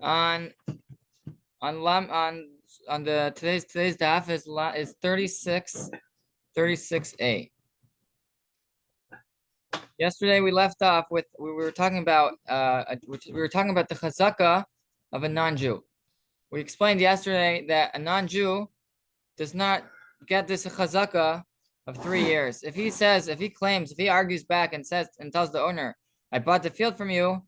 on the today's daf is 36a. Yesterday we left off with we were talking about the chazaka of a non-Jew. We explained yesterday that a non-Jew does not get this chazaka of 3 years. If he argues back and tells the owner, I bought the field from you,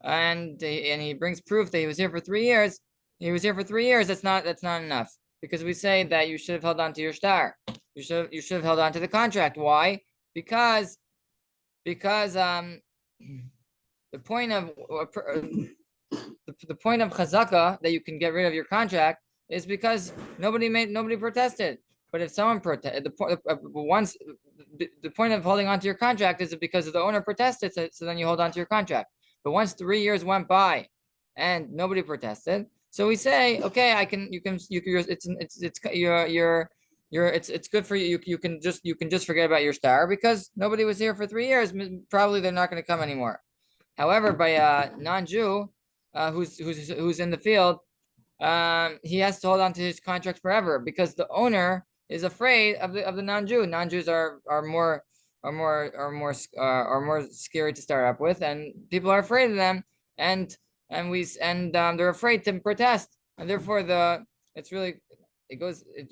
and he brings proof that he was here for 3 years. He was here for 3 years. That's not enough, because we say that you should have held on to your star. You should have held on to the contract. Why? Because the point of chazaka that you can get rid of your contract is because nobody protested. But if someone protested, the point of holding on to your contract is because the owner protested, so then you hold on to your contract. But once 3 years went by and nobody protested, so we say, okay, it's good for you. You can just forget about your star because nobody was here for 3 years. Probably they're not going to come anymore. However, by a non-Jew who's in the field, he has to hold on to his contract forever because the owner is afraid of the non-Jew. Non-Jews are more scary to start up with, and people are afraid of them, and they're afraid to protest, and therefore it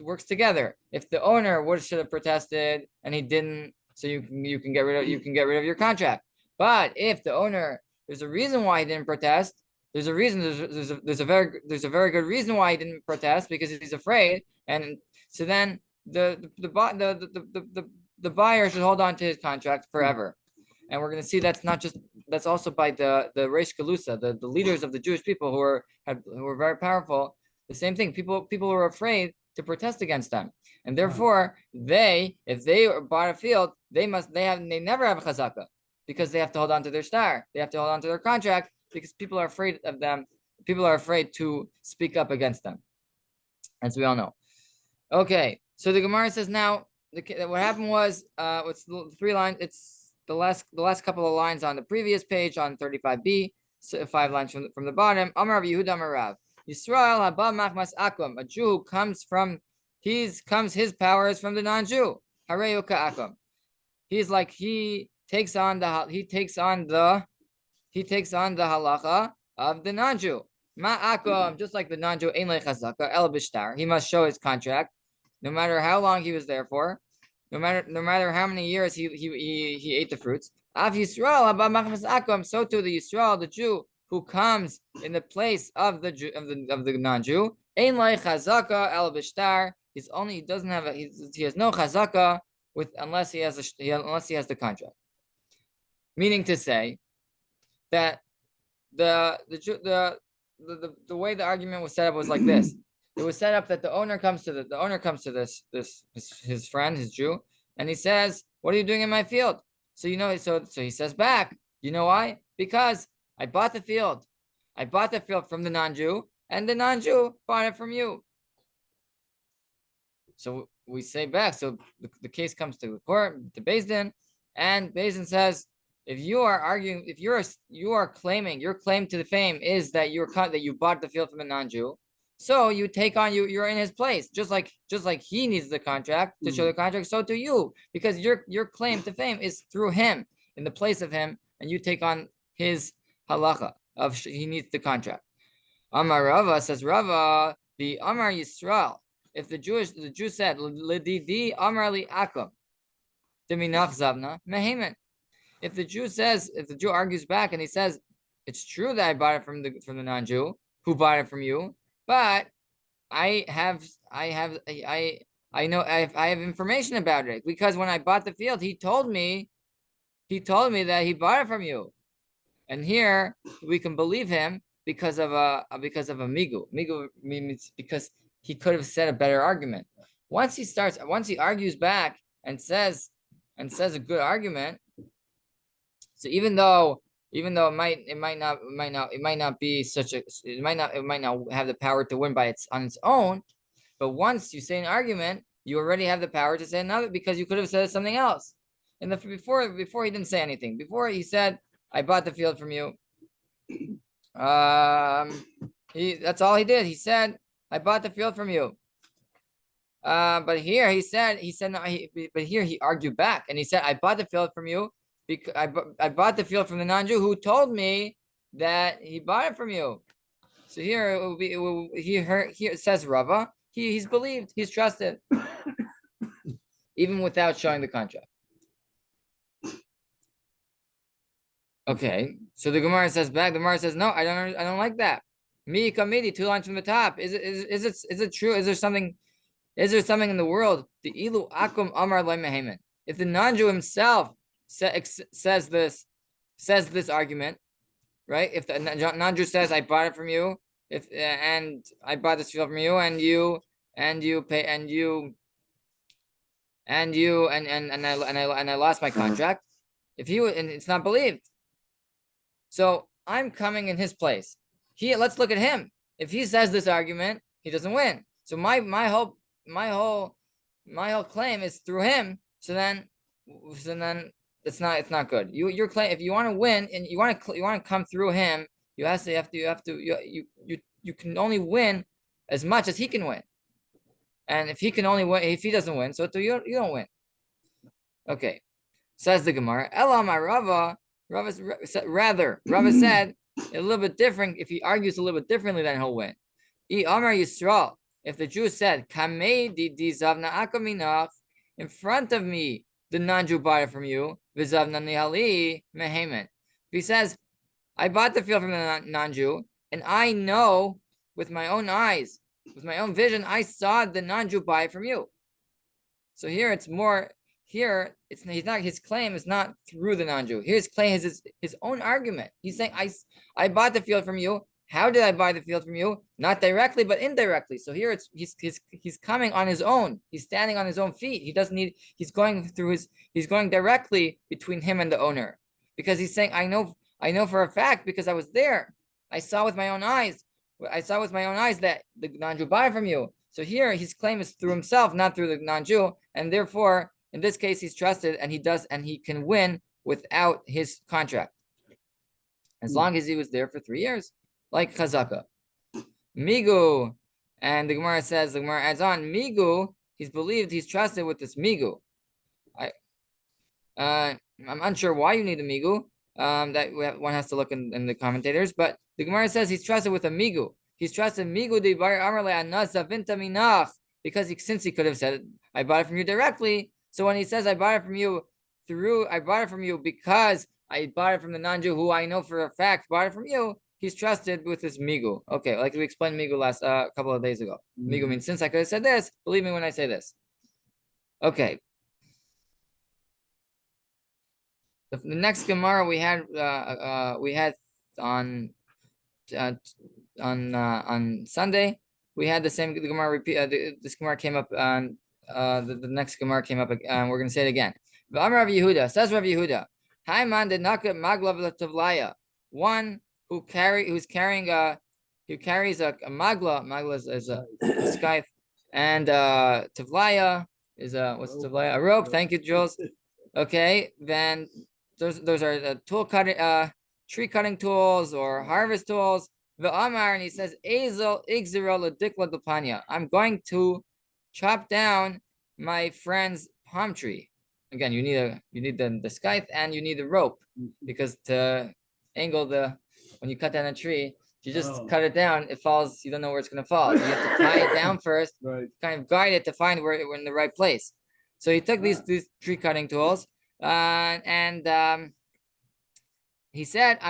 works together. If the owner should have protested and he didn't, so you can get rid of your contract. But if the owner, there's a reason why he didn't protest. There's a very good reason why he didn't protest, because he's afraid, and so then the buyer should hold on to his contract forever. And we're going to see that's also by the Reish Galusa, the leaders of the Jewish people who were very powerful. The same thing. People were afraid to protest against them, and therefore if they bought a field, they never have a chazaka, because they have to hold on to their star. They have to hold on to their contract, because people are afraid of them. People are afraid to speak up against them, as we all know. Okay, so the Gemara says now what happened was what's the 3 lines? It's the last couple of lines on the previous page on 35b, so 5 lines from the bottom. Amar Yehuda Amar Rav Yisrael haba machmas akum. A Jew who comes his power is from the non-Jew. Hareyu ka'akum. He's like he takes on the halacha of the non-Jew. Ma'akum, just like the non-Jew, ein le chazaka el bishtar. He must show his contract, no matter how long he was there for, no matter how many years he ate the fruits. Av Yisrael haba machmas akum. So too the Yisrael, the Jew who comes in the place of the non-Jew, ein le chazaka el bishtar. He has no chazaka unless he has the contract. Meaning to say that the way the argument was set up was like this. It was set up that the owner comes to his friend, his Jew, and he says, "What are you doing in my field?" So he says back, "You know why? Because I bought the field. I bought the field from the non-Jew, and the non-Jew bought it from you." So we say back. So the case comes to the court, to Beis Din, and Beis Din says, if you are arguing, if you are claiming, your claim to the fame is that you bought the field from a non-Jew, so you take on you're in his place, just like he needs the contract to show the contract, so do you, because your claim to fame is through him, in the place of him, and you take on his halacha of he needs the contract. Amar Rava, says Rava, the Amar Yisrael, if the Jew said Lididi Amar li Akum Deminach Zavna Mehemen. If the Jew argues back and he says, it's true that I bought it from the non-Jew who bought it from you, but I have information about it, because when I bought the field, he told me that he bought it from you, and here we can believe him because of a migu. Migu means because he could have said a better argument. Once he argues back and says a good argument. So even though it might not have the power to win on its own, but once you say an argument, you already have the power to say another, because you could have said something else. And before he didn't say anything. Before he said, "I bought the field from you." That's all he did. He said, I bought the field from you. But here he said no, but here he argued back and he said, I bought the field from you because I bought the field from the non-Jew who told me that he bought it from you. So here it will be, here it says Rava, he's believed, he's trusted, even without showing the contract. Okay, so the Gemara says back. The Gemara says, no, I don't like that. Mi kamidi, 2 lines from the top. Is it true? Is there something in the world? The ilu akum amar lemehemen. If the non-Jew himself says this argument, right? If the non-Jew says, I bought it from you, and I bought this field from you, and you pay, and I lost my contract. If he and it's not believed. So I'm coming in his place. Let's look at him. If he says this argument, he doesn't win. So my whole claim is through him. So then it's not good. Your claim, if you want to win and you want to come through him, you can only win as much as he can win. And if he can only win, if he doesn't win, so you don't win. Okay, says the Gemara. Elamar Rava. Rava said a little bit different. If he argues a little bit differently, then he'll win. Amar Yisrael. If the Jew said, Kamei di zavna akaminach, in front of me, the non-Jew bought it from you, v'zavna nihali mehemen. If he says, I bought the field from the non-Jew, and I know with my own eyes, with my own vision, I saw the non-Jew buy it from you. So here it's more. Here, his claim is not through the non-Jew. Here his claim is his own argument. He's saying, I bought the field from you. How did I buy the field from you? Not directly, but indirectly. So here he's coming on his own. He's standing on his own feet. He's going directly between him and the owner. Because he's saying, I know for a fact because I was there. I saw with my own eyes. That the non-Jew bought it from you. So here his claim is through himself, not through the non-Jew, and therefore in this case, he's trusted, and he can win without his contract, as long as he was there for 3 years, like Chazaka. Migu, and the Gemara adds on, Migu, he's trusted with this Migu. I'm unsure why you need a Migu. One has to look in the commentators, but the Gemara says he's trusted with a Migu. He's trusted Migu de bar Amarle Anazavinta Minach, because since he could have said, I bought it from you directly. So when he says, I bought it from you because I bought it from the non-Jew who I know for a fact bought it from you, he's trusted with this migu. Okay, like we explained migu last couple of days ago. Migu means, since I could have said this, believe me when I say this. Okay. The next Gemara we had on Sunday, we had the same Gemara repeat. This Gemara came up on. The next Gemara came up, and we're going to say it again. Rav Yehuda says, Rav Yehuda, Haiman did not get maglav tavlaya. One who carries a magla. Magla is a scythe, and tavlaya is what's tavlaya? A rope. Thank you, Jules. Okay, then those are the tree cutting tools or harvest tools. V'amar, and he says, Ezel igzira ledikla depanya. I'm going to chop down my friend's palm tree. Again, you need the scythe and you need the rope, because to angle when you cut down a tree, if you just cut it down, it falls. You don't know where it's going to fall. So you have to tie it down first, right. Kind of guide it to find where we're in the right place. So he took these tree cutting tools, and he said,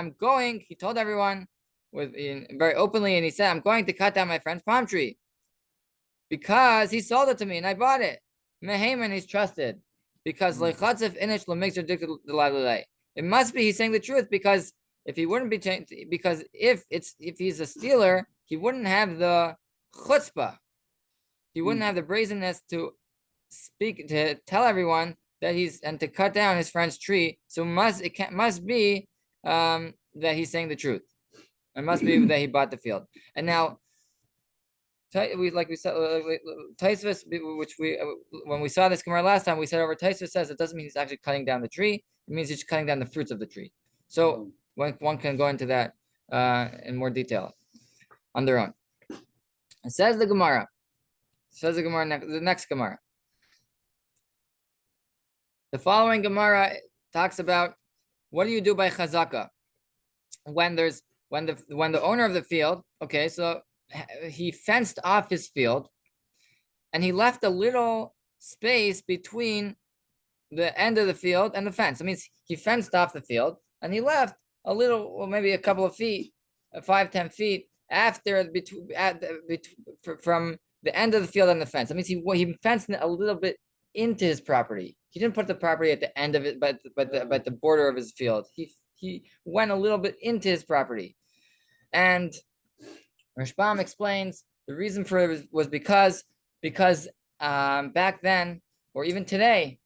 he told everyone very openly, and he said, I'm going to cut down my friend's palm tree, because he sold it to me and I bought it. Mehemen, he's trusted, because it must be he's saying the truth, because if he wouldn't be because if he's a stealer, he wouldn't have the chutzpah, he wouldn't have the brazenness to tell everyone that to cut down his friend's tree. So it must be that he's saying the truth. It must be that he bought the field. And now, like we said, Taisvis, which when we saw this Gemara last time, we said over Taisvis says it doesn't mean he's actually cutting down the tree. It means he's cutting down the fruits of the tree. So one can go into that in more detail. on their own. It says the Gemara. The next Gemara. The following Gemara talks about what do you do by chazaka when the owner of the field. Okay, so he fenced off his field, and he left a little space between the end of the field and the fence. That means he fenced off the field, and he left a little, well, maybe a couple of feet, 5-10 feet from the end of the field and the fence. That means he fenced a little bit into his property. He didn't put the property at the end of it, but the border of his field. He went a little bit into his property, and Rashbam explains the reason for it was because back then, or even today,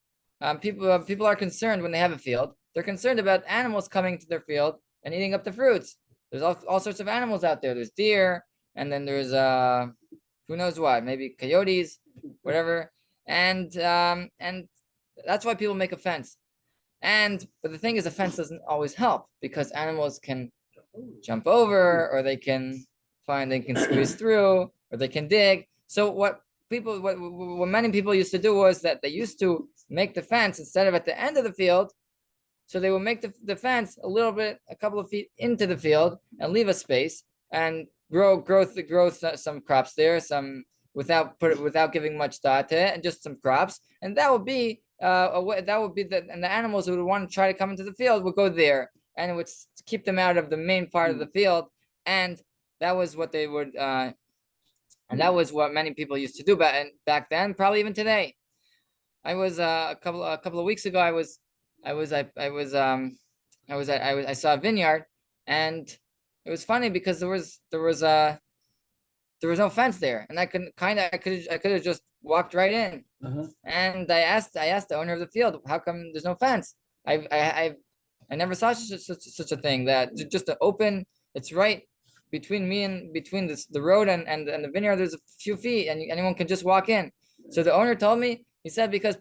people are concerned when they have a field. They're concerned about animals coming to their field and eating up the fruits. There's all sorts of animals out there. There's deer, and then there's who knows what, maybe coyotes, whatever. And that's why people make a fence. But the thing is, a fence doesn't always help because animals can jump over, or they can squeeze through, or they can dig. So what many people used to do was that they used to make the fence instead of at the end of the field. So they would make the fence a couple of feet into the field, and leave a space and grow some crops there, without giving much thought to it, and just some crops, and that would be and the animals who would want to try to come into the field would go there, and it would keep them out of the main part of the field, and that was what they would and that was what many people used to do back then, probably even today. I was a couple of weeks ago. I saw a vineyard, and it was funny because there was no fence there, and I could have just walked right in. And I asked the owner of the field, how come there's no fence? I never saw such a thing, that just an open. It's right between the road and the vineyard. There's a few feet, and anyone can just walk in. So the owner told me, he said, because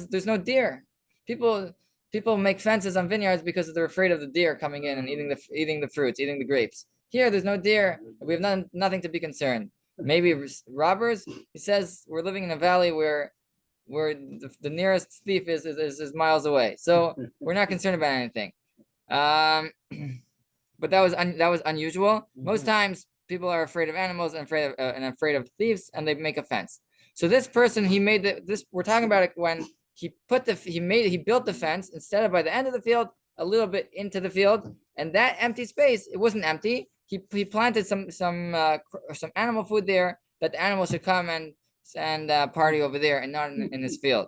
there's no deer. People make fences on vineyards because they're afraid of the deer coming in and eating the fruits, eating the grapes. Here, there's no deer. We have nothing to be concerned. Maybe robbers. He says we're living in a valley where the nearest thief is miles away, so we're not concerned about anything. But that was unusual. Most times, people are afraid of animals and afraid of thieves, and they make a fence. So this person, he made this. We're talking about it when he built the fence instead of by the end of the field, a little bit into the field, and that empty space, it wasn't empty. He planted some animal food there, that the animals should come and party over there, and not in his field.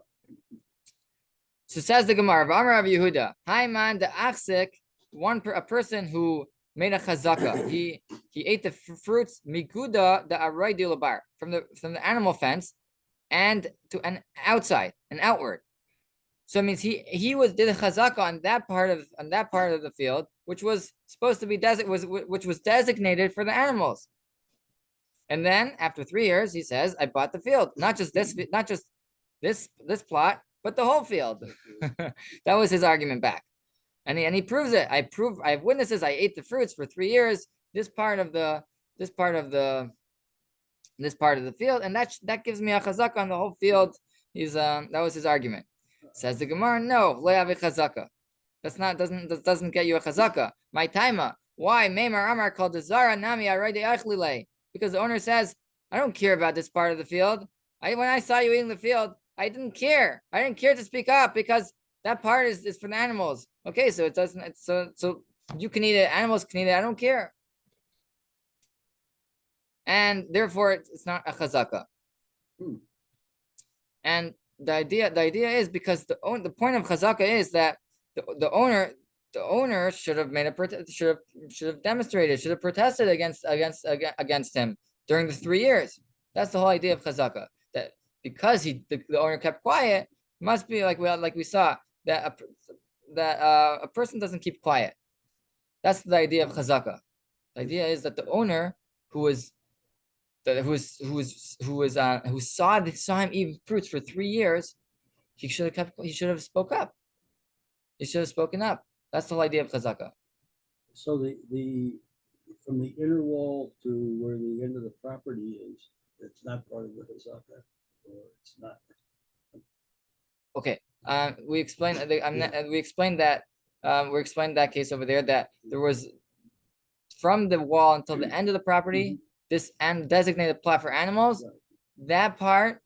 So says the Gemara, V'amar Rav Yehuda, Hi man, the achsik, a person who made a chazaka. He ate the fruits miguda the aray dilabar, from the animal fence, and to an outward. So it means he did a chazaka on that part of the field, which was supposed to be which was designated for the animals. And then after 3 years, he says, I bought the field, not just this plot, but the whole field. That was his argument back. And he proves it. I have witnesses. I ate the fruits for 3 years. This part of the field, and that gives me a chazaka on the whole field. That was his argument. Says the Gemara, no, lo yavi chazaka. That doesn't get you a chazaka. My taima. Why? Meimar Amar called the Zara Nami Arayde Achlile. Because the owner says, I don't care about this part of the field. When I saw you eating the field, I didn't care. I didn't care to speak up because that part is for the animals. Okay, so it doesn't. So you can eat it. Animals can eat it. I don't care. And therefore, it's not a chazaka. And the idea is because the point of chazaka is that the owner should have demonstrated, should have protested against him during the 3 years. That's the whole idea of chazaka. That because the owner kept quiet, must be like we saw that a person doesn't keep quiet. That's the idea of chazaka. The idea is that the owner who saw him eat fruits for 3 years, he should have spoke up. He should have spoken up. That's the whole idea of chazaka. So the from the inner wall to where the end of the property is, it's not part of the Hazaka, or it's not. Okay. We explained. We explained that. We explained that case over there that there was from the wall until the end of the property, this designated plot for animals. That part,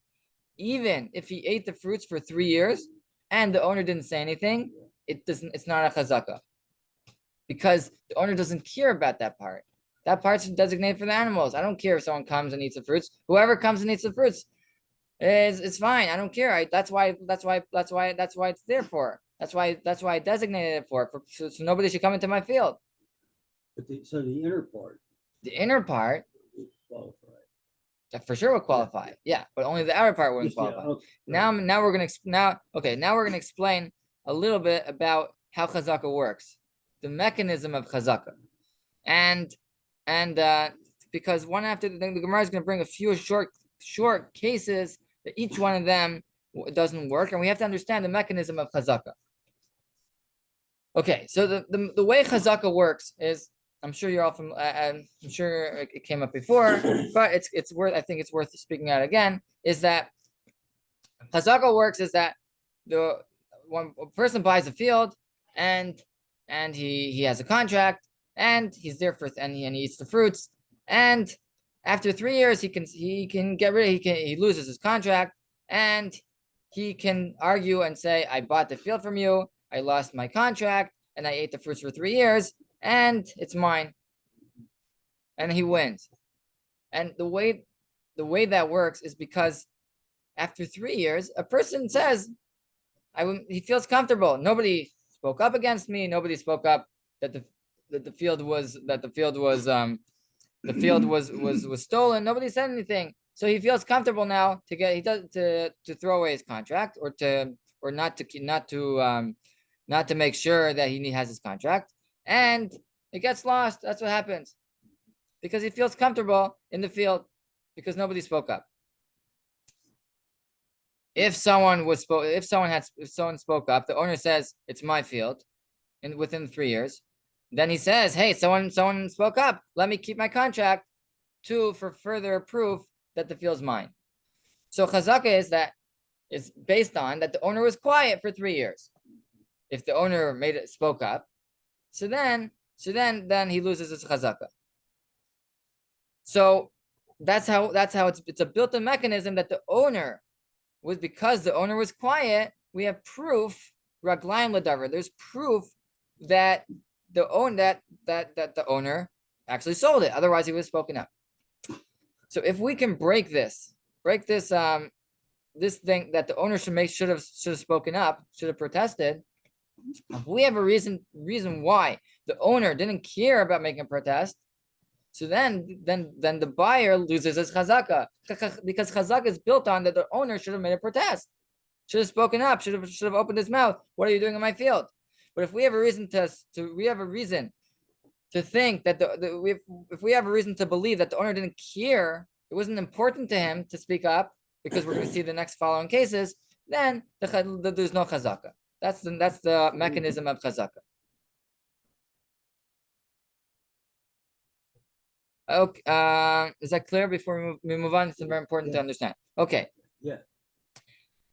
even if he ate the fruits for 3 years and the owner didn't say anything, it doesn't. It's not a chazaka because the owner doesn't care about that part. That part's designated for the animals. I don't care if someone comes and eats the fruits. Whoever comes and eats the fruits, it's fine. I don't care. That's why it's there for. That's why I designated it for so nobody should come into my field. But so the inner part. The inner part Qualify. That for sure would qualify. Yeah, but only the outer part wouldn't qualify. Okay. Now we're gonna explain a little bit about how chazaka works, the mechanism of chazaka, and because one after the Gemara is gonna bring a few short cases that each one of them doesn't work, and we have to understand the mechanism of chazaka. Okay, so the way chazaka works is, I'm sure you're all from. I'm sure it came up before, but it's worth. I think it's worth speaking out again. Is that chazaka works? Is that one person buys a field, and he has a contract, and he's there and he eats the fruits, and after 3 years he can get rid. He loses his contract, and he can argue and say, I bought the field from you, I lost my contract, and I ate the fruits for 3 years. And it's mine, and he wins. And the way that works is because after 3 years, a person says, he feels comfortable. Nobody spoke up against me. Nobody spoke up that the field was stolen. Nobody said anything. So he feels comfortable now to throw away his contract or not to make sure that he has his contract. And it gets lost. That's what happens, because he feels comfortable in the field because nobody spoke up. If someone spoke up, the owner says it's my field, and within 3 years, then he says, hey, someone spoke up. Let me keep my contract for further proof that the field's mine. So chazaka is based on that the owner was quiet for 3 years. If the owner spoke up, so then he loses his chazaka. So that's how it's a built-in mechanism that the owner was, because the owner was quiet. We have proof, raglayim ladavar. There's proof that the owner actually sold it. Otherwise, he would have spoken up. So if we can break this thing that the owner should have spoken up, should have protested. If we have a reason why the owner didn't care about making a protest, so then the buyer loses his chazaka, because chazaka is built on that the owner should have made a protest, should have spoken up, should have opened his mouth. What are you doing in my field? But if we have a reason to think that if we have a reason to believe that the owner didn't care, it wasn't important to him to speak up, because we're going to see the next following cases, then there's no chazaka. That's the mechanism of chazaka. Okay, is that clear? Before we move on, it's very important to understand. Okay. Yeah.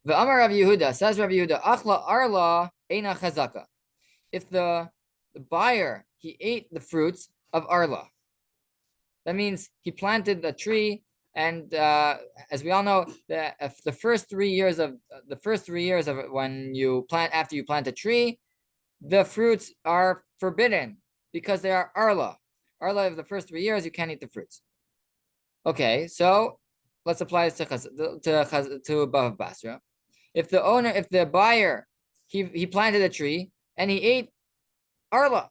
The Amar Rav Yehuda, says Rav Yehuda, achla arla eina chazaka. If the buyer, he ate the fruits of arla, that means he planted a tree, and as we all know, the first 3 years of when you plant, after you plant a tree, the fruits are forbidden because they are arla. Arla of the first 3 years, you can't eat the fruits. Okay, so let's apply this to Bava Batra. If the buyer, he planted a tree and he ate arla,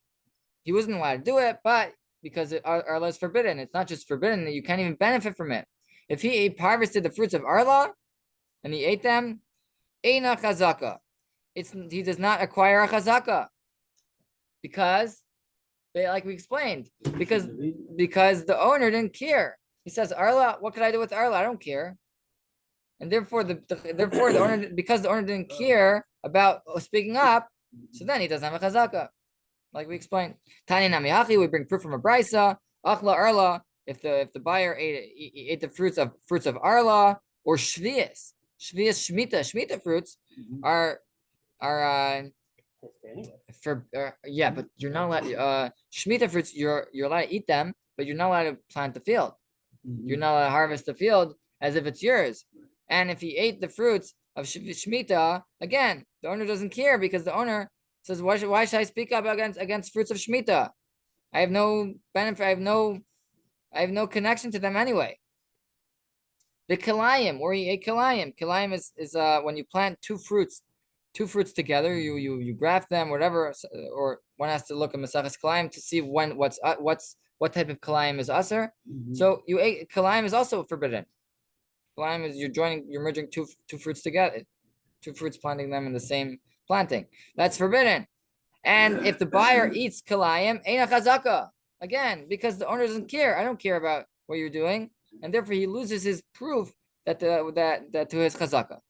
he wasn't allowed to do it, but because arla is forbidden, it's not just forbidden, you can't even benefit from it. If he harvested the fruits of arla and he ate them, eina chazaka, he does not acquire a chazaka, because like we explained, because the owner didn't care. He says, arla, what could I do with arla? I don't care. And therefore the owner, because the owner didn't care about speaking up, so then he doesn't have a chazaka, like we explained. Tani namihachi, we bring proof from a brisa. Achla arla, if the buyer ate the fruits of arla or shvius shmita fruits are for yeah, but you're not allowed shmita fruits. You're allowed to eat them, but you're not allowed to plant the field. You're not allowed to harvest the field as if it's yours. And if he ate the fruits of shmita, again, the owner doesn't care because the owner says, why should I speak up against fruits of shmita? I have no benefit. I have no connection to them anyway. The kilayim, or he ate kilayim. Kilayim is when you plant two fruits together. You graft them, whatever. Or one has to look at Masechas kilayim to see what type of kilayim is aser. So you ate kilayim is also forbidden. Kilayim is you're merging two fruits together, two fruits, planting them in the same planting. That's forbidden. And if the buyer eats kilayim, eina chazaka. Again, because the owner doesn't care. I don't care about what you're doing, and therefore he loses his proof that to his chazaka.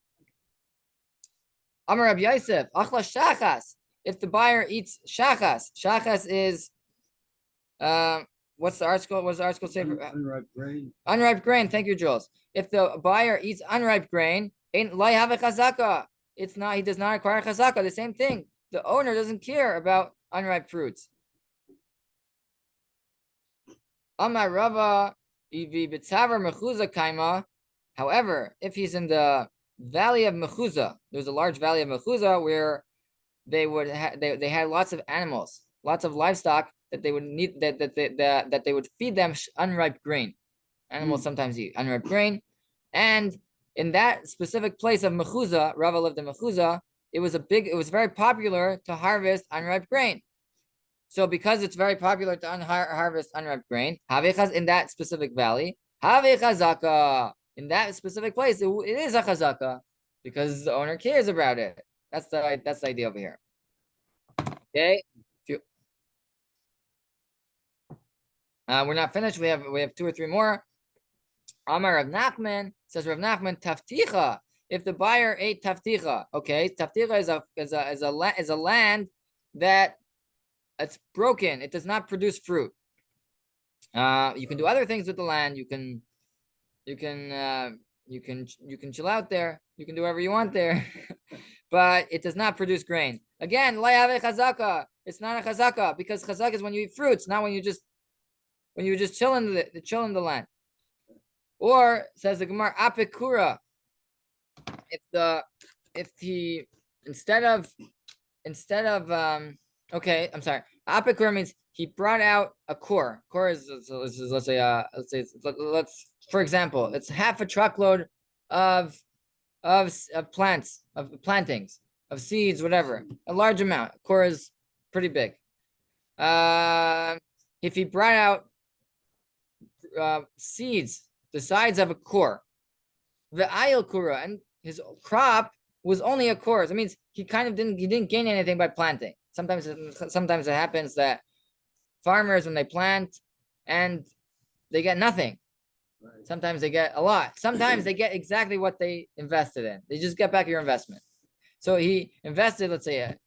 Amar Rabbi Yosef, achla shachas. If the buyer eats shachas is what's the article? What's the article say? Unripe grain. Unripe grain. Thank you, Jules. If the buyer eats unripe grain, ain't lo have a chazaka. It's not. He does not acquire chazaka. The same thing. The owner doesn't care about unripe fruits. Amar Rava ivi b'tzavar mechuza kaima. However, if he's in the valley of Mechuza, there's a large valley of Mechuza where they had lots of animals, lots of livestock that they would need that they would feed them unripe grain. Animals sometimes eat unripe grain, and in that specific place of Mechuza, Rava lived in Mechuza. It was very popular to harvest unripe grain. So because it's very popular to harvest unripe grain, in that specific valley, chazaka. In that specific place, it is a chazaka because the owner cares about it. That's the idea over here. Okay. We're not finished. We have 2 or 3 more. Amar Rav Nachman says Rav Nachman tafticha. If the buyer ate tafticha, okay, tafticha is a land that it's broken. It does not produce fruit. You can do other things with the land. You can chill out there. You can do whatever you want there, but it does not produce grain. Again, la yave chazaka. It's not a chazaka because chazaka is when you eat fruits, not when you just chill in the land. Or says the Gemara apikura. If he instead of okay, I'm sorry. Apikura means he brought out a core. Core is let's for example, it's half a truckload of plants, of plantings, of seeds, whatever. A large amount. Core is pretty big. If he brought out seeds the size of a core, the ayil kura, and his crop was only a core. So it means he didn't gain anything by planting. Sometimes it happens that farmers, when they plant and they get nothing. Right. Sometimes they get a lot. Sometimes they get exactly what they invested in. They just get back your investment. So he invested,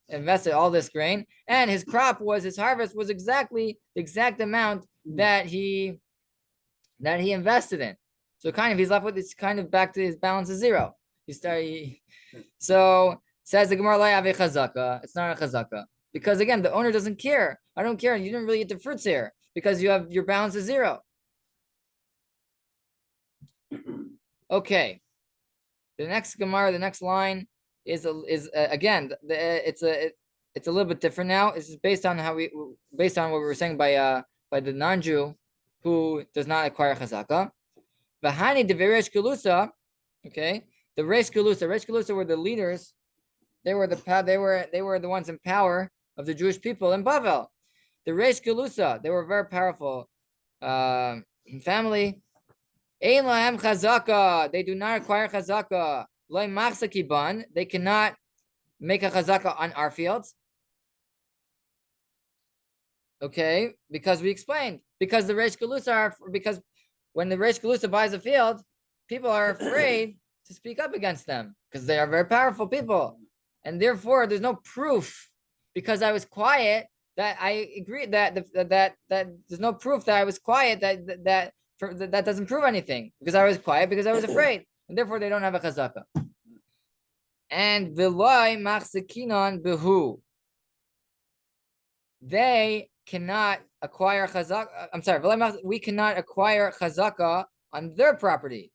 invested all this grain, and his harvest was exactly the exact amount that he invested in. So he's left with it's kind of back to his balance of zero. So says the Gemara, it's not a chazaka. Because again, the owner doesn't care. I don't care. You didn't really eat the fruits here because you have your balance is zero. Okay. The next Gemara, the next line is again, it's a little bit different now. This is based on what we were saying by the non-Jew who does not acquire chazaka. V'hani de Reish Galusa, okay, the Reish Galusa were the leaders. They were the ones in power of the Jewish people in Bavel. The Reish Galusa, they were very powerful family. Ein lahem chazaka, they do not acquire chazaka. Lo machzaki ban, they cannot make a chazaka on our fields. Okay, because we explained, because the Reish Galusa because when the Reish Galusa buys a field, people are afraid to speak up against them because they are very powerful people. And therefore, there's no proof. Because I was quiet, that I agree that that there's no proof that I was quiet. That doesn't prove anything because I was quiet because I was afraid, and therefore they don't have a chazaka. And v'loy machzikinon behu. They cannot acquire chazaka. I'm sorry, we cannot acquire chazaka on their property.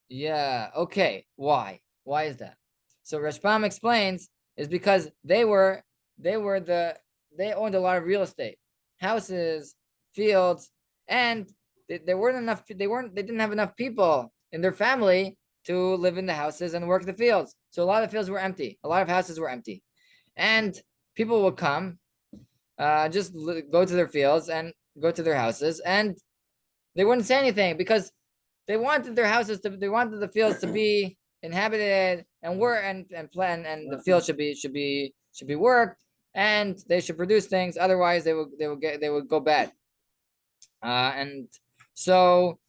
Yeah. Okay. Why? Why is that? So Rashbam explains is because they owned a lot of real estate, houses, fields, and they didn't have enough people in their family to live in the houses and work the fields. So a lot of fields were empty. A lot of houses were empty, and people would come, just go to their fields and go to their houses, and they wouldn't say anything because they wanted their houses they wanted the fields to be inhabited and work and the field should be worked and they should produce things. Otherwise, they would go bad. And so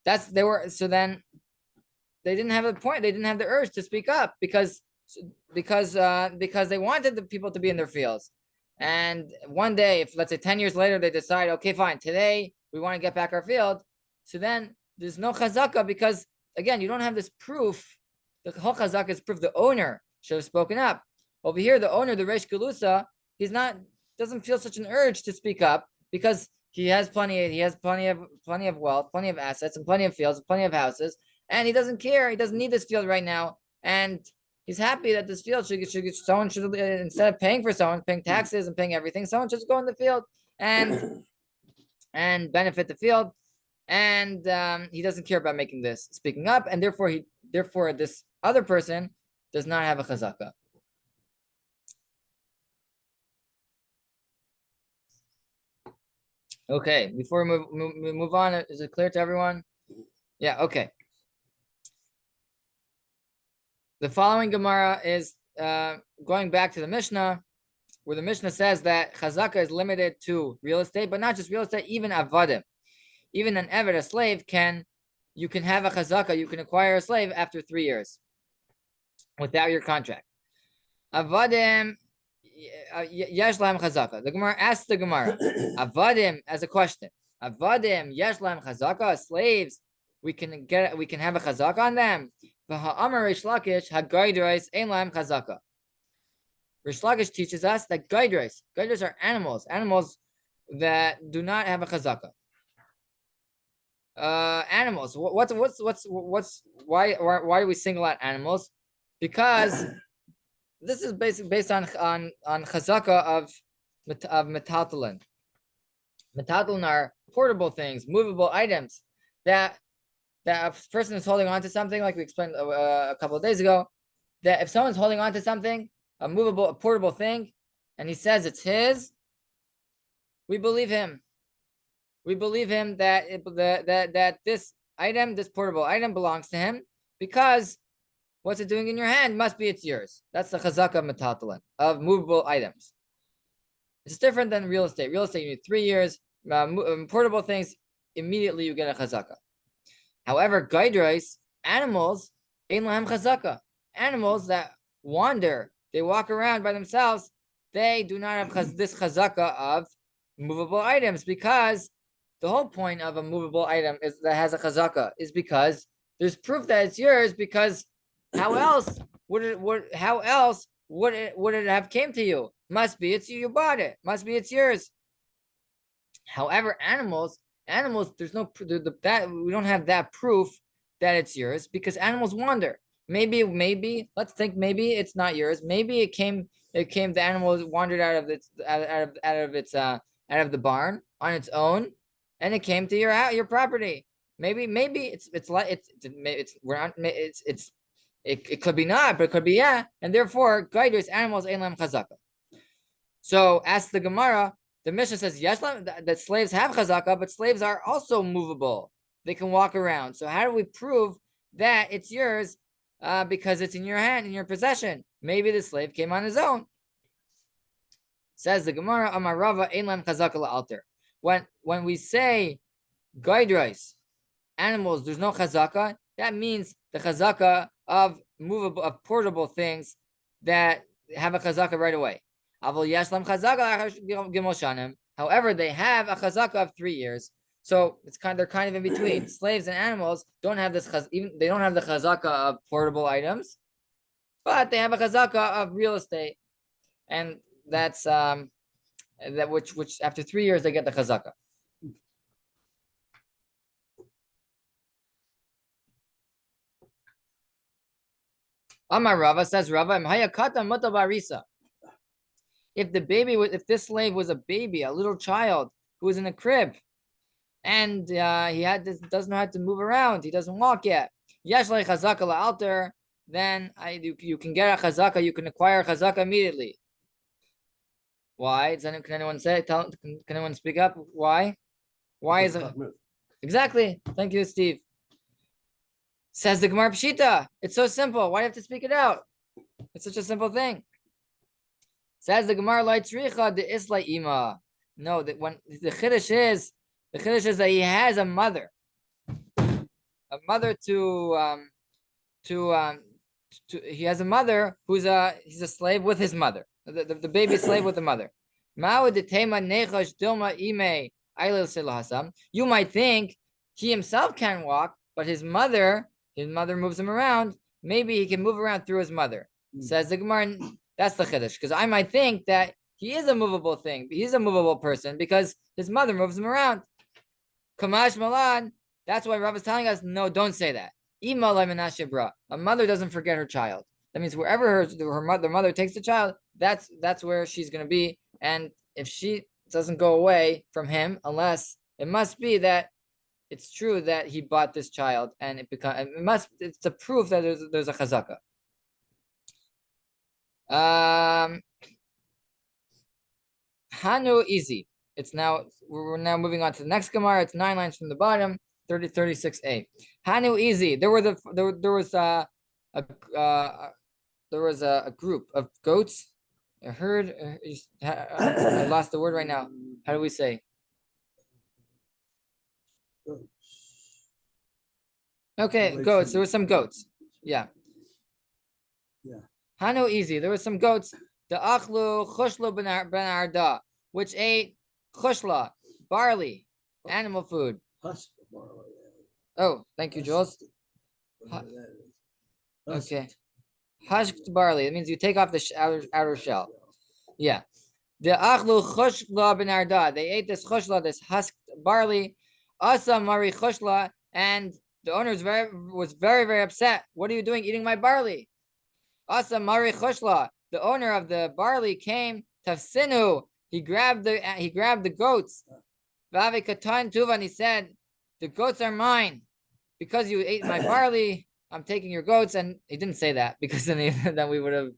then they didn't have the point. They didn't have the urge to speak up because they wanted the people to be in their fields. And one day, if let's say 10 years later, they decide, okay, fine, today we want to get back our field. So then there's no chazaka because, again, you don't have this proof. The whole chazaka is proof the owner should have spoken up. Over here, the owner, the Reish Galusa, doesn't feel such an urge to speak up because he has plenty of wealth, plenty of assets, and plenty of fields, plenty of houses, and he doesn't care. He doesn't need this field right now, and he's happy that this field someone should instead of paying for someone, paying taxes and paying everything, someone should just go in the field and benefit the field. And he doesn't care about speaking up, and therefore this other person does not have a chazaka. Okay, before we move on, is it clear to everyone? Yeah, okay. The following Gemara is going back to the Mishnah, where the Mishnah says that chazaka is limited to real estate, but not just real estate, even avadim. Even an eved, a slave, you can have a chazaka, you can acquire a slave after 3 years without your contract. Avadim yesh lahem chazaka. The Gemara asks the Gemara, avadim as a question. Avadim yesh lahem chazaka, slaves, we can have a chazaka on them. V'ha'amar Reish Lakish ha'gaidros ein lahem chazaka. Reish Lakish teaches us that gaidros are animals that do not have a chazaka. Animals. Why do we single out animals? Because this is based on chazaka of metaltalin. Metaltalin are portable things, movable items that a person is holding on to something, like we explained a couple of days ago. That if someone's holding on to something, a portable thing, and he says it's his, we believe him. We believe him that this portable item belongs to him because what's it doing in your hand must be it's yours. That's the chazaka metaltalin of movable items. It's different than real estate. Real estate, you need 3 years. Portable things, immediately you get a chazaka. However, gaidros, animals, ein lahem chazaka. Animals that wander, they walk around by themselves, they do not have this chazaka of movable items because the whole point of a movable item that has a chazaka is because there's proof that it's yours. Because how else would it have came to you? Must be it's you bought it. Must be it's yours. However, animals, there's no that we don't have that proof that it's yours because animals wander. Maybe let's think maybe it's not yours. Maybe it came. The animal wandered out of the barn on its own. And it came to your property. Maybe it could be not, but it could be yeah. And therefore, gaidros animals ein lahem chazaka. So, ask the Gemara. The Mishnah says yes, that slaves have chazaka, but slaves are also movable. They can walk around. So, how do we prove that it's yours? Because it's in your hand, in your possession. Maybe the slave came on his own. Says the Gemara, Amar Rava ein lahem chazaka la'alter. When we say gaidros, animals, there's no chazaka, that means the chazaka of portable things that have a chazaka right away. However, they have a chazaka of 3 years. So they're kind of in between. Slaves and animals don't have this they don't have the chazaka of portable items, but they have a chazaka of real estate, and that's which after 3 years they get the chazaka. Amar Rava, says Rava, if this slave was a baby, a little child who was in a crib, and doesn't know how to move around, he doesn't walk yet, then you can get a chazaka, you can acquire a chazaka immediately. Why? Can anyone say? Can anyone speak up? Why? Why is it? Exactly. Thank you, Steve. Says the Gemara Pshita. It's so simple. Why do you have to speak it out? It's such a simple thing. Says the Gemara Leitzricha the Isla Ima. No, that when the chiddush is that he has a mother he has a mother he's a slave with his mother. The baby slave with the mother. You might think he himself can't walk, but his mother moves him around. Maybe he can move around through his mother. Says the Gemara, that's the chiddush. Because I might think that he is a movable thing. He's a movable person because his mother moves him around. Kamash Malan. That's why Rav is telling us, no, don't say that. A mother doesn't forget her child. That means wherever the mother takes the child, that's where she's going to be. And if she doesn't go away from him, unless it must be that it's true that he bought this child, and it's a proof that there's a chazaka. Hanu easy. We're now moving on to the next Gemara. It's 9 lines from the bottom, 36a. Hanu easy. There was a group of goats, a herd. I lost the word right now. How do we say? Okay, goats. There were some goats. Yeah. Hanu easy. There were some goats. The achlu chushlo ben arda, which ate chushla, barley, animal food. Husk barley. Oh, thank you, Jules. Okay. Husked barley. It means you take off the outer shell. Yeah. The achlu chushla ben arda. They ate this chushla, this husked barley. Asa mari chushla, and the owner was very, very upset. What are you doing eating my barley? Asa mari chushla. The owner of the barley came. Tafsinu. He grabbed the goats. Vavi katan tuva, and he said, "The goats are mine because you ate my barley. I'm taking your goats." And he didn't say that because then we would have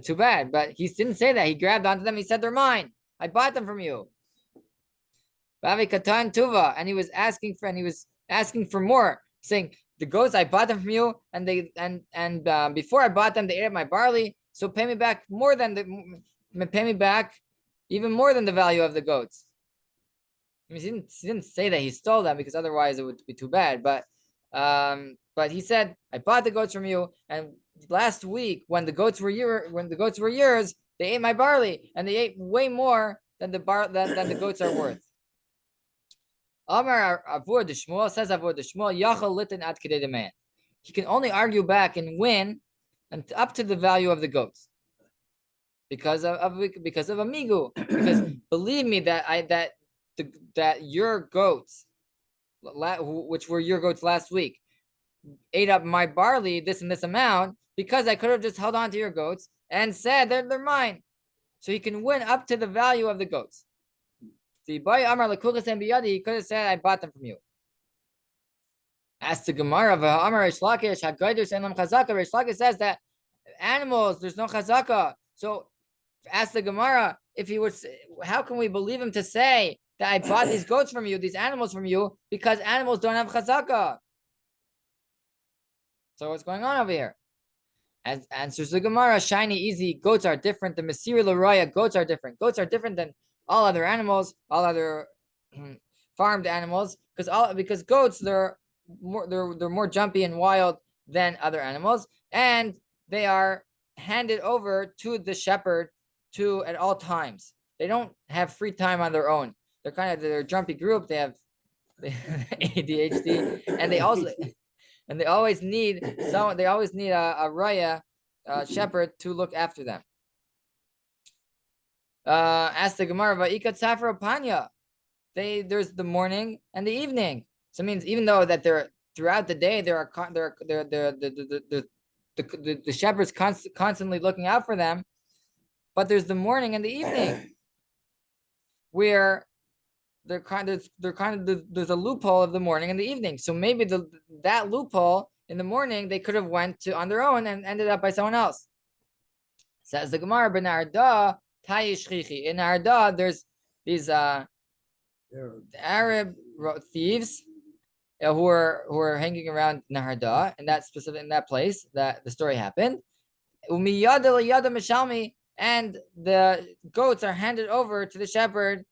too bad. But he didn't say that. He grabbed onto them. He said, "They're mine. I bought them from you." Vavi katan tuva, and he was asking for more, saying, "The goats, I bought them from you, and before I bought them, they ate my barley. So pay me back even more than the value of the goats." I mean, he didn't say that he stole them because otherwise it would be too bad. But he said, "I bought the goats from you, and last week when the goats were yours, they ate my barley, and they ate way more than the goats are worth." Amar Avur de Shmuel, says Avur de Shmuel, Yachal litin ad kedei deman. He can only argue back and win and up to the value of the goats because of amigu. Because believe me that your goats, which were your goats last week, ate up my barley this and this amount, because I could have just held on to your goats and said they're mine. So he can win up to the value of the goats. He could have said, "I bought them from you." As to Gemara, Rish Lakish says that animals, there's no chazaka. So ask the Gemara, how can we believe him to say that I bought these goats from you, these animals from you, because animals don't have chazaka? So what's going on over here? As answers the Gemara, shiny, easy, goats are different. The Mesiri L'Roya, goats are different. Goats are different than all other animals, all other farmed animals, because goats they're more jumpy and wild than other animals, and they are handed over to the shepherd at all times. They don't have free time on their own. They're a jumpy group. They have ADHD, and they always need someone. They always need a raya, shepherd, to look after them. Ask the Gemara, "Va'ikat Safra Panya." There's the morning and the evening. So it means even though that they're throughout the day, the shepherd's constantly looking out for them, but there's the morning and the evening where there's a loophole of the morning and the evening. So maybe that loophole in the morning they could have went on their own and ended up by someone else. Says the Gemara, "Ben Arda Tayish in Arda, there's these Arab thieves who are hanging around Naharda in that place that the story happened. And the goats are handed over to the shepherd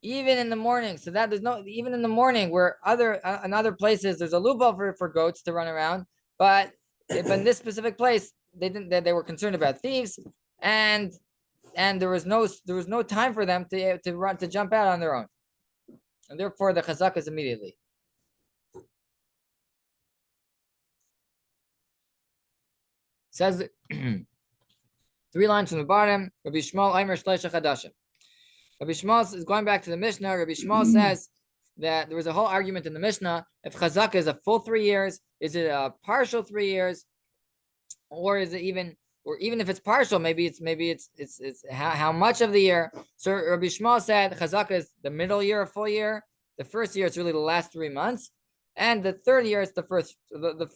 even in the morning. So that even in the morning where in other places there's a loophole for goats to run around, but in this specific place they were concerned about thieves, and there was no time for them to jump out on their own. And therefore, the chazaka is immediately. Says 3 lines from the bottom. Rabbi Shmuel Aimer Shleisha Chadashim. Rabbi Shmuel is going back to the Mishnah. Rabbi Shmuel says that there was a whole argument in the Mishnah if chazaka is a full 3 years, is it a partial 3 years, or is it even if it's partial, maybe it's how much of the year. So Rabbi Shmuel said chazaka is the middle year, a full year. The first year it's really the last 3 months, and the third year it's the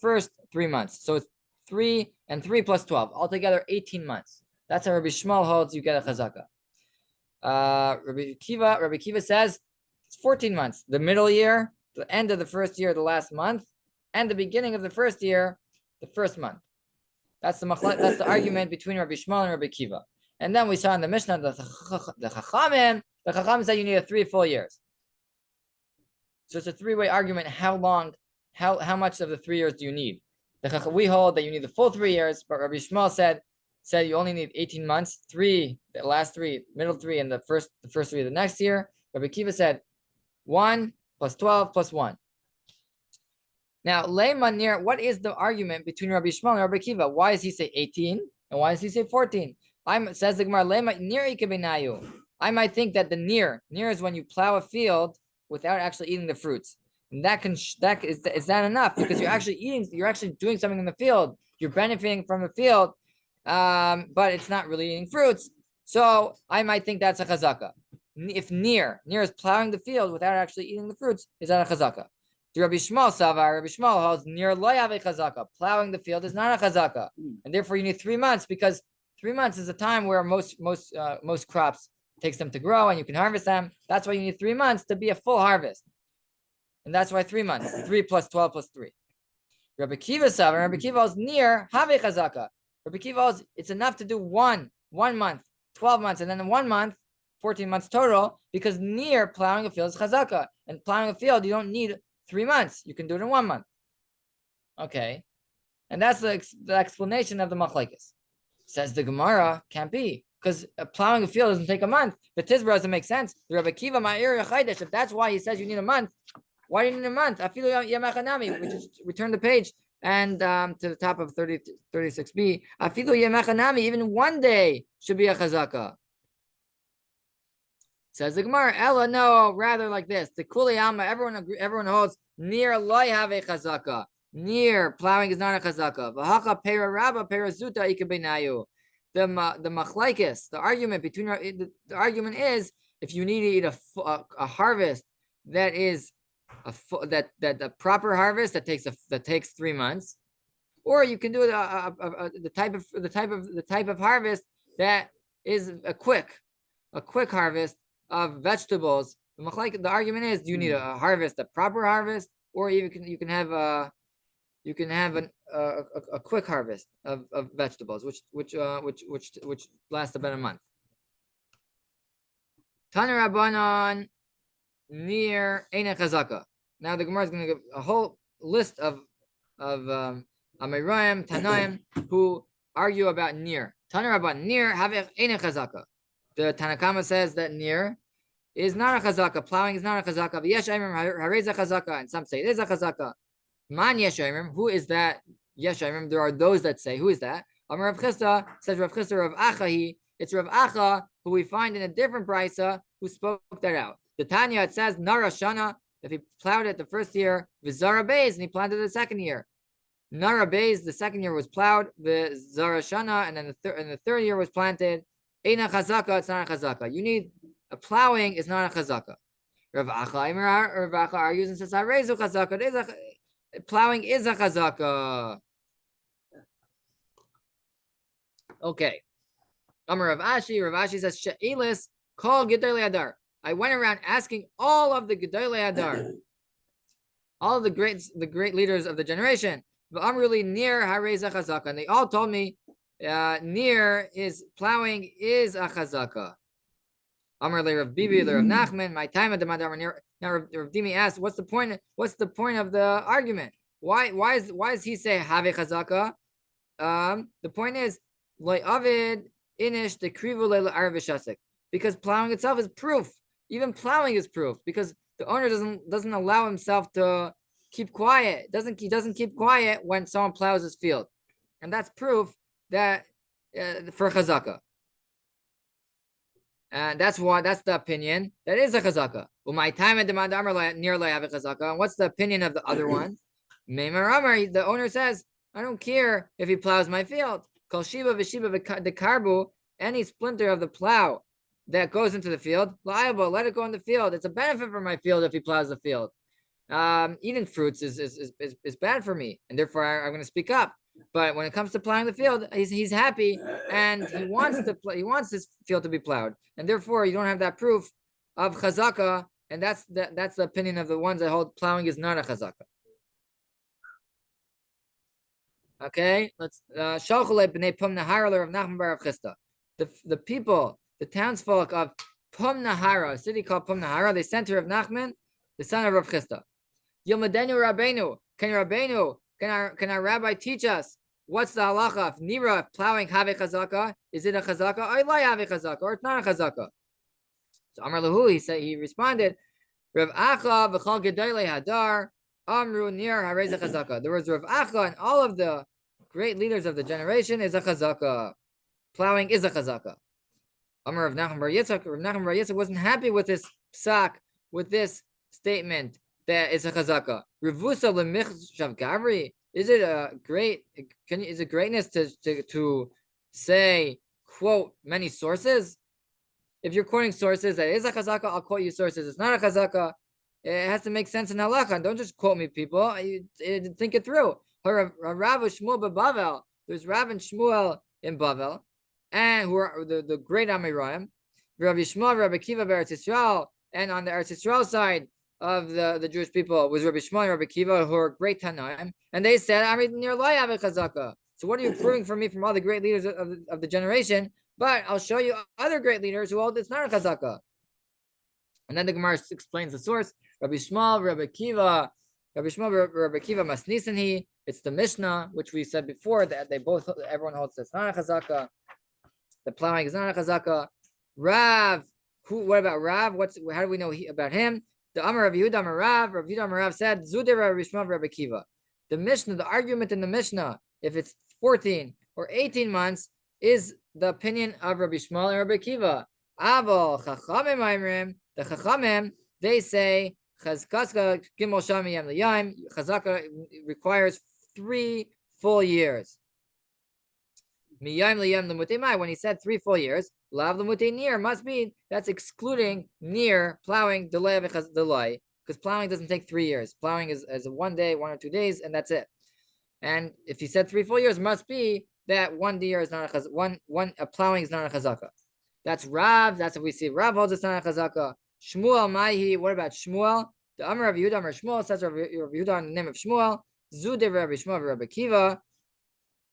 first 3 months. So it's 3 and 3 plus 12, altogether 18 months. That's how Rabbi Shmuel holds you get a chazaka. Rabbi Kiva says it's 14 months. The middle year, the end of the first year, the last month, and the beginning of the first year, the first month. That's the argument between Rabbi Shmuel and Rabbi Kiva. And then we saw in the Mishnah the Chachamim said you need 3 full years. So it's a 3-way argument. How much of the 3 years do you need? We hold that you need the full 3 years, but Rabbi Shmuel said you only need 18 months, 3, the last 3, middle 3, and the first 3 of the next year. Rabbi Kiva said 1 plus 12 plus 1. Now, Leiman, what is the argument between Rabbi Shmuel and Rabbi Kiva? Why does he say 18 and why does he say 14? Says the Gemara, I might think that the near is when you plow a field without actually eating the fruits. And is that enough? Because you're actually doing something in the field. You're benefiting from the field, but it's not really eating fruits. So I might think that's a chazaka. If near is plowing the field without actually eating the fruits, is that a chazaka? To Rabbi Shmuel Savar, Rabbi Shmuel holds near lo have a chazaka. Plowing the field is not a chazaka, and therefore you need 3 months, because 3 months is a time where most crops takes them to grow and you can harvest them. That's why you need 3 months to be a full harvest, and that's why 3 months, 3 plus 12 plus 3. Rabbi Kiva Savar, Rabbi Kiva holds near have a chazaka. Rabbi Kiva holds it's enough to do one month, 12 months, and then 1 month, 14 months total, because near plowing a field is chazaka, and plowing a field you don't need 3 months. You can do it in 1 month. Okay. And that's the explanation of the machlekes. Says the Gemara, can't be, because plowing a field doesn't take a month. But Tizbra doesn't make sense. The Rabbi Kiva Ma'ir Yachaidesh, if that's why he says you need a month, why do you need a month? Afilu Yemachanami. We just return the page and to the top of 36b. Afilu Yemachanami, even 1 day should be a chazaka. Says the Gemara, Ella, no, rather like this. The Kuli Alma, everyone holds near loy have a chazaka. Near plowing is not a chazaka. V'hacha pera rabba pera zuta ikabenayu. The machlaikis, the argument is if you need to eat a harvest that is the proper harvest that takes 3 months, or you can do the type of harvest that is a quick harvest of vegetables. The argument is, do you need a harvest, a proper harvest, or you can have a quick harvest of vegetables, which lasts about a month. Tana Rabbanon near Eina Chazaka. Now the Gemara is going to give a whole list of Amirayim, Tanaim, who argue about near. Tanar about near, havech eine chazaka. The Tanakama says that near is not a chazaka. Plowing is not a chazaka. V'yesh ayimim hareza chazaka, and some say it is a chazaka. Man yesh ayimim, who is that? Yesh ayimim, there are those that say, who is that? Amar Rav Chisda, says Rav Chisda Rav Acha, it's Rav Acha, who we find in a different brisa, who spoke that out. The Tanya, it says, Nara Shana, if he plowed it the first year, Vizara Beis, and he planted it the second year. Nara Beis, the second year was plowed, Vizara Shana, and then the third year was planted. Eina chazaka, it's not a chazaka. You need a plowing is not a chazaka. Rav Acha argues and says, Harezu chazaka, plowing is a chazaka. Okay. Amar Rav Ashi says, She'ilis call Gedolei Hadar. I went around asking all of the Gedolei Hadar, all of the great leaders of the generation. Amruli near Hareza Chazaka. And they all told me near is plowing is a chazaka. Amrli Rav Bibi, Rav Nachman, my time at the Madar. Now Rav Dimi asked, what's the point? What's the point of the argument? Why does he say have chazaka? The point is Avid inish the krivu leila arvishasik, because plowing itself is proof. Even plowing is proof, because the owner doesn't allow himself to keep quiet. He doesn't keep quiet when someone plows his field, and that's proof that for chazaka. And that's the opinion that is a chazaka. Well, my time at the Madamar nearly have a chazaka. And what's the opinion of the other one? The owner says, I don't care if he plows my field. Kol shiva v'shiva the karbu, any splinter of the plow that goes into the field, liable, let it go in the field. It's a benefit for my field if he plows the field. Eating fruits is bad for me, and therefore I'm going to speak up. But when it comes to plowing the field, he's happy and he wants his field to be plowed, and therefore you don't have that proof of chazaka, and that's the opinion of the ones that hold plowing is not a chazaka. Okay, let's Shalchulei b'nei Pum Nahara of Nachman bar Rav Chisda. The people, the townsfolk of Pum Nahara, a city called Pum Nahara, they sent to Rav Nachman, the son of Rav Chisda. Yilmadenu Rabbeinu, can our rabbi teach us what's the halacha of nira plowing have chazaka? Is it a chazaka or la have chazaka, or it's not a chazaka? So Amar Lahu, he responded, Rav Acha v'chol gedolei hadar amru nir harei chazaka. There was Rav Acha and all of the great leaders of the generation is a chazaka. Plowing is a chazaka. Amar Rav Nachman bar Yitzchak. Rav Nachman bar Yitzchak wasn't happy with this psak, with this statement that it's a chazaka. Revusa lemichshav gavri. Is it a great? Is it greatness to say quote many sources? If you're quoting sources that is a chazaka, I'll quote you sources. It's not a chazaka. It has to make sense in halacha. Don't just quote me, people. Think it through. Rav Shmuel b'Bavel. There's Rav and Shmuel in Bavel, and who are the great Amirayim. Rabbi Shmuel, Rabbi Kiva, Eretz Yisrael, and on the Eretz Yisrael side of the Jewish people was Rabbi Shmuel and Rabbi Kiva, who are great Tanaim, and they said, "I'm near Lai have a chazaka." So what are you proving for me from all the great leaders of the generation? But I'll show you other great leaders who hold it's not a chazaka. And then the Gemara explains the source. Rabbi Shmuel, Rabbi Kiva Masnisani. It's the Mishnah, which we said before that everyone holds it's not a chazaka. The plowing is not a chazaka. Rav, what about Rav? How do we know about him? The Amar Rav Yehuda Amar Rav said, Zude Rabbi Shmuel Rabbi Kiva. The Mishnah, the argument in the Mishnah, if it's 14 or 18 months, is the opinion of Rabbi Shmuel and Rabbi Kiva. Aval Chachamim Aimrim, the Chachamim, they say Chazkaska Gimel Shami Yam L'Yayim. Chazaka requires 3 full years. Miyayim L'Yayim L'Mutimai. When he said 3 full years, Lav L'Mutim near must be that's excluding near plowing delay, because plowing doesn't take 3 years. Plowing is 1 day, 1 or 2 days, and that's it. And if he said 3 full years, must be that 1 year is not a chazaka. Plowing is not a chazaka. That's Rav. That's what we see. Rav holds it's not a chazaka. Shmuel Maihi. What about Shmuel? The Amar of Yehuda Amar Shmuel says Rav Yehuda in the name of Shmuel. Zude Rabbi Shmuel Rabbi Kiva.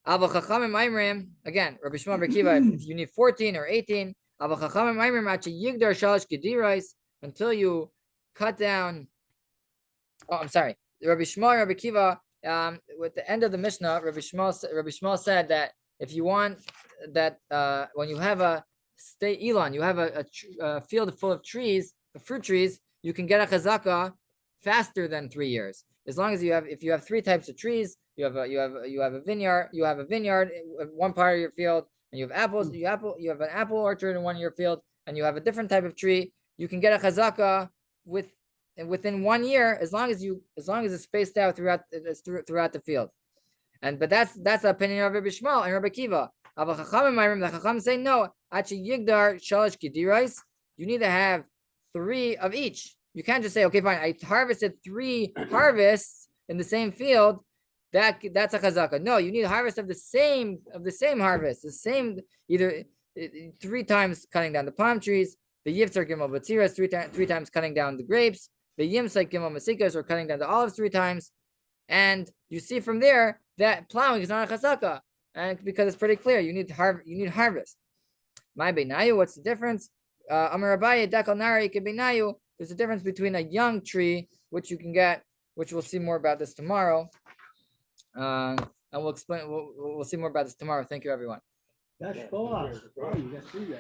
Aval Chachamim Aimrim. Again, Rabbi Shmuel Rabbi Kiva. If you need 14 or 18, Aval Chachamim Aimrim Achi Yigdar Shalosh Gedirais, until you cut down. Oh, I'm sorry. Rabbi Shmuel Rabbi Kiva with the end of the Mishnah, Rabbi Shmuel said that if you want that, when you have a you have a field full of trees, fruit trees, you can get a chazaka faster than 3 years. As long as if you have 3 types of trees, you have a vineyard, one part of your field, and you have apples, you have an apple orchard in one of your field, and you have a different type of tree, you can get a chazaka within 1 year, as long as it's spaced out throughout the field. But that's the opinion of Rabbi Shmuel and Rabbi Kiva. The Chacham say no. Yigdar shalosh kidirais. You need to have 3 of each. You can't just say, okay, fine, I harvested 3 harvests in the same field. That's a chazaka. No, you need a harvest of the same harvest, the same, either 3 times cutting down the palm trees, the yivtzar gimel batziras, 3 times cutting down the grapes, the yimsai gimel masikas, or cutting down the olives 3 times. And you see from there that plowing is not a chazaka, and because it's pretty clear, you need harvest. My beinayu, what's the difference? Amar Abaye dakal nari kebeinayu. There's a difference between a young tree, which you can get, which we'll see more about this tomorrow, and we'll explain. We'll see more about this tomorrow. Thank you, everyone. That's cool. Oh, you got through that.